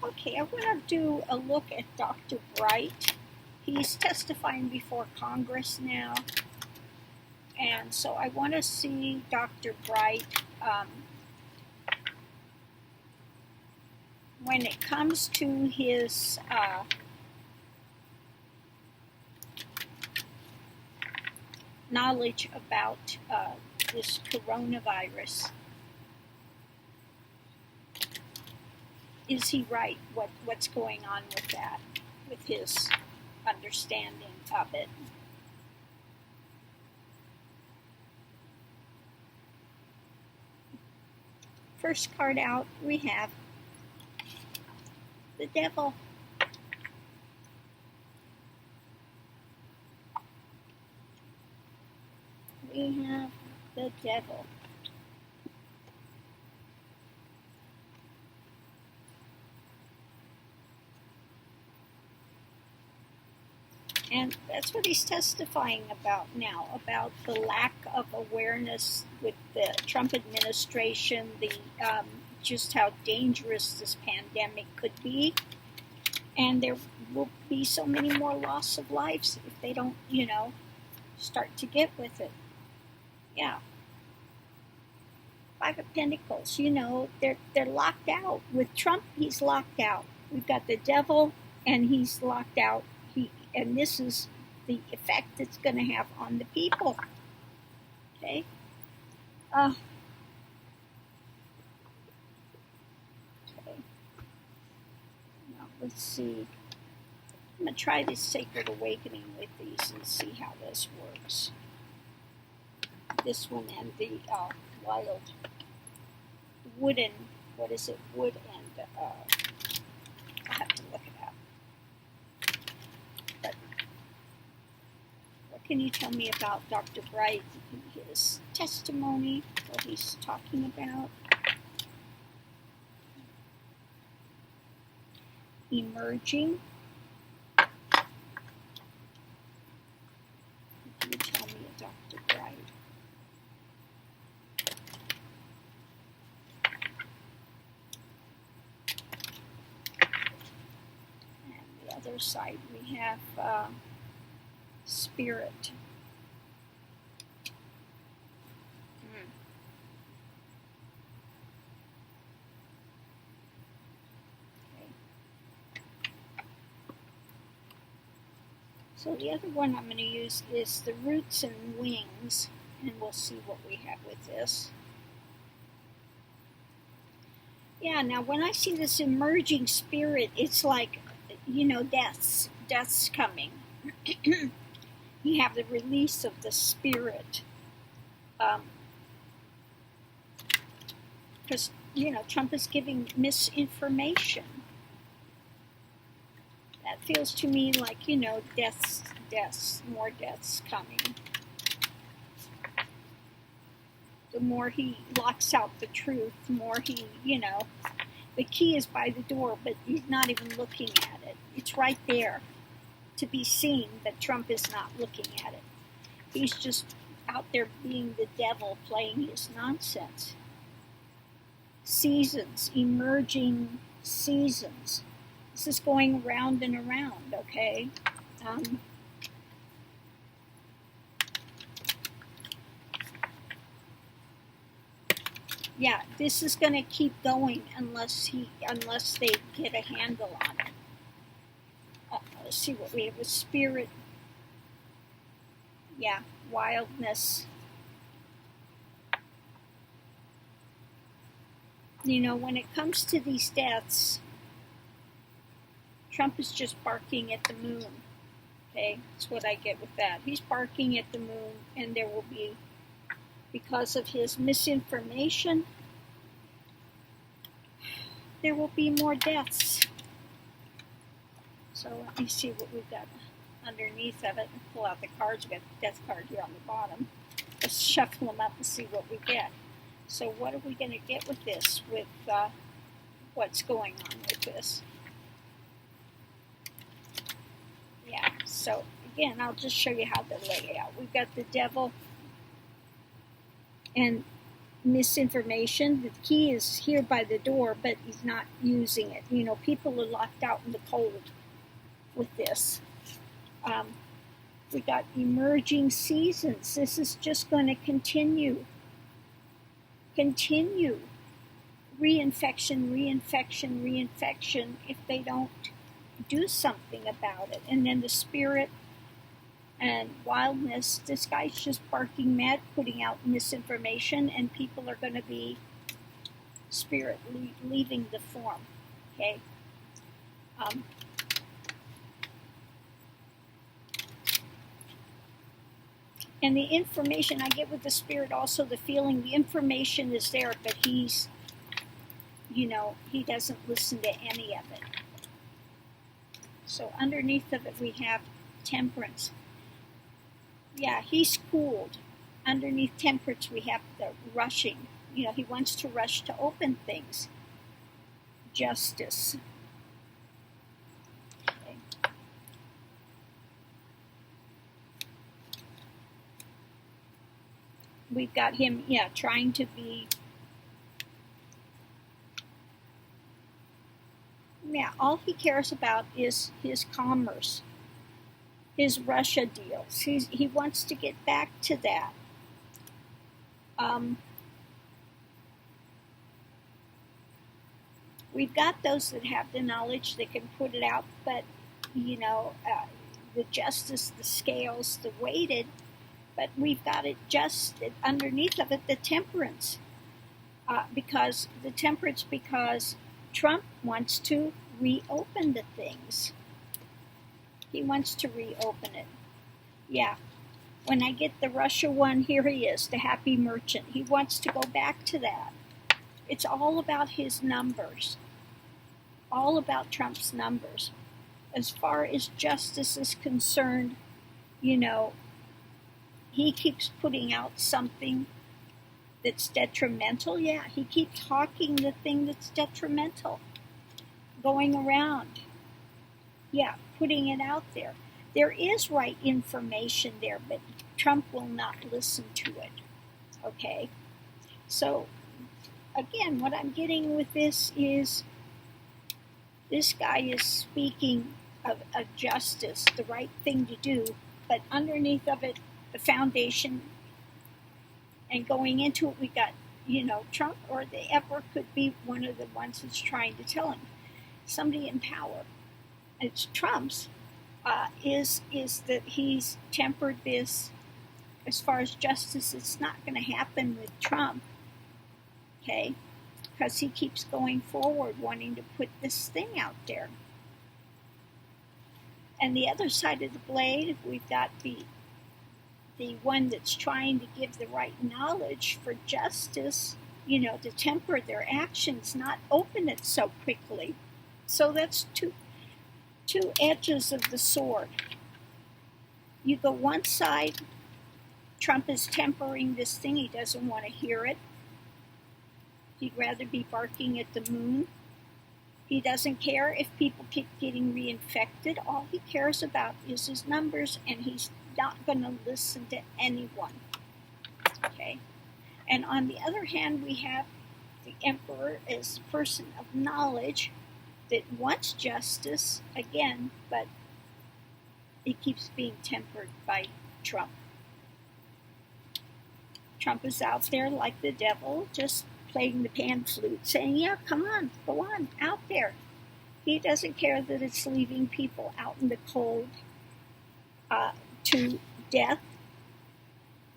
Okay, I want to do a look at Dr. Bright. He's testifying before Congress now, and so I want to see Dr. Bright when it comes to his knowledge about this coronavirus. Is he right? What's going on with that, with his understanding of it? First card out, we have the Devil. We have the Devil. And that's what he's testifying about now, about the lack of awareness with the Trump administration, the just how dangerous this pandemic could be. And there will be so many more loss of lives if they don't, start to get with it. Yeah. Five of Pentacles, they're locked out. With Trump, he's locked out. We've got the Devil, and he's locked out. And this is the effect it's going to have on the people. Okay? Okay. Now, let's see. I'm going to try this Sacred Awakening with these and see how this works. This one and the wild wooden, what is it? Wood and, I'll have to look it up. But what can you tell me about Dr. Bright, his testimony, what he's talking about? Emerging. What can you tell me of Dr. Bright? And the other side we have Spirit. So the other one I'm going to use is the Roots and Wings, and we'll see what we have with this. Yeah, now when I see this emerging spirit, it's like, death's coming. You have the release of the spirit. Because, Trump is giving misinformation. That feels to me like, deaths, more deaths coming. The more he locks out the truth, the more he, the key is by the door, but he's not even looking at it. It's right there to be seen that Trump is not looking at it. He's just out there being the devil, playing his nonsense. Seasons, emerging seasons. This is going round and around, okay? Yeah, this is going to keep going unless they get a handle on it. Let's see what we have with Spirit. Yeah, wildness. When it comes to these deaths, Trump is just barking at the moon. Okay, that's what I get with that. He's barking at the moon, and there will be, because of his misinformation, there will be more deaths. So let me see what we've got underneath of it and pull out the cards. We've got the death card here on the bottom. Let's shuffle them up and see what we get. So what are we going to get with this, with what's going on with this? Yeah, so again, I'll just show you how they lay out. We've got the Devil, and misinformation. The key is here by the door, but he's not using it. People are locked out in the cold with this. We got emerging seasons. This is just going to continue. Reinfection if they don't do something about it. And then the spirit and wildness, this guy's just barking mad, putting out misinformation, and people are going to be spirit leaving the form. Okay. And the information I get with the spirit, also the feeling, the information is there, but he's, he doesn't listen to any of it. So underneath of it we have temperance. Yeah, he's cooled. Underneath temperance we have the rushing. He wants to rush to open things. Justice. Okay. We've got him, trying to be, all he cares about is his commerce, his Russia deals. He wants to get back to that. We've got those that have the knowledge that can put it out, but, the justice, the scales, the weighted, but we've got it just underneath of it, the temperance. Because Trump wants to reopen the things. He wants to reopen it. Yeah. When I get the Russia one, here he is, the happy merchant. He wants to go back to that. It's all about his numbers. All about Trump's numbers. As far as justice is concerned, he keeps putting out something that's detrimental. Yeah, he keeps hawking the thing that's detrimental. Going around. Yeah, putting it out there. There is right information there, but Trump will not listen to it. Okay? So, again, what I'm getting with this is this guy is speaking of justice, the right thing to do, but underneath of it, the foundation, and going into it, we got, Trump, or the Emperor could be one of the ones that's trying to tell him. Somebody in power. It's Trump's. Is that he's tempered this as far as justice. It's not going to happen with Trump, okay, because he keeps going forward wanting to put this thing out there. And the other side of the blade, we've got the one that's trying to give the right knowledge for justice, to temper their actions, not open it so quickly. So that's two edges of the sword. You go one side, Trump is tempering this thing. He doesn't want to hear it. He'd rather be barking at the moon. He doesn't care if people keep getting reinfected. All he cares about is his numbers, and he's not going to listen to anyone. Okay? And on the other hand, we have the Emperor as a person of knowledge that wants justice, again, but he keeps being tempered by Trump. Trump is out there like the devil, just playing the pan flute, saying, yeah, come on, go on, out there. He doesn't care that it's leaving people out in the cold to death.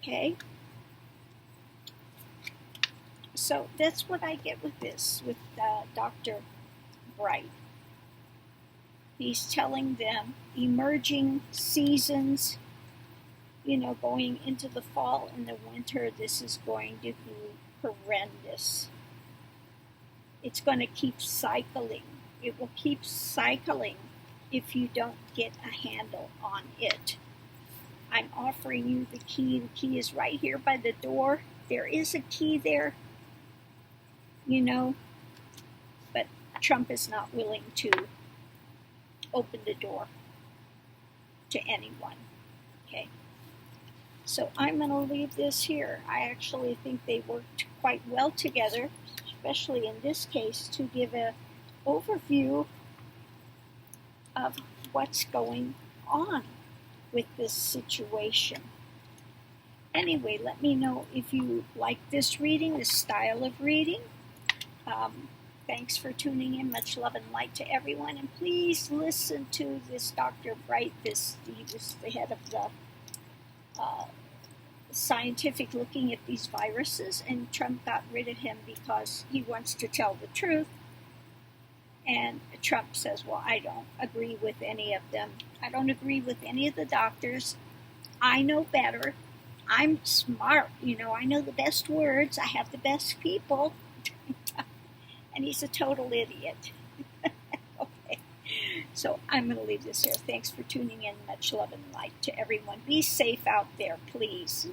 Okay? So that's what I get with this, with Dr. Bright. He's telling them emerging seasons, going into the fall and the winter, this is going to be horrendous. It's going to keep cycling. It will keep cycling if you don't get a handle on it. I'm offering you the key. The key is right here by the door. There is a key there, but Trump is not willing to open the door to anyone. Okay. So I'm going to leave this here. I actually think they worked quite well together, especially in this case, to give an overview of what's going on with this situation. Anyway, let me know if you like this reading, this style of reading. Thanks for tuning in. Much love and light to everyone. And please listen to this Dr. Bright. He was the head of the scientific looking at these viruses, and Trump got rid of him because he wants to tell the truth. And Trump says, well, I don't agree with any of them. I don't agree with any of the doctors. I know better. I'm smart. I know the best words. I have the best people. And he's a total idiot. Okay. So I'm going to leave this here. Thanks for tuning in. Much love and light to everyone. Be safe out there, please.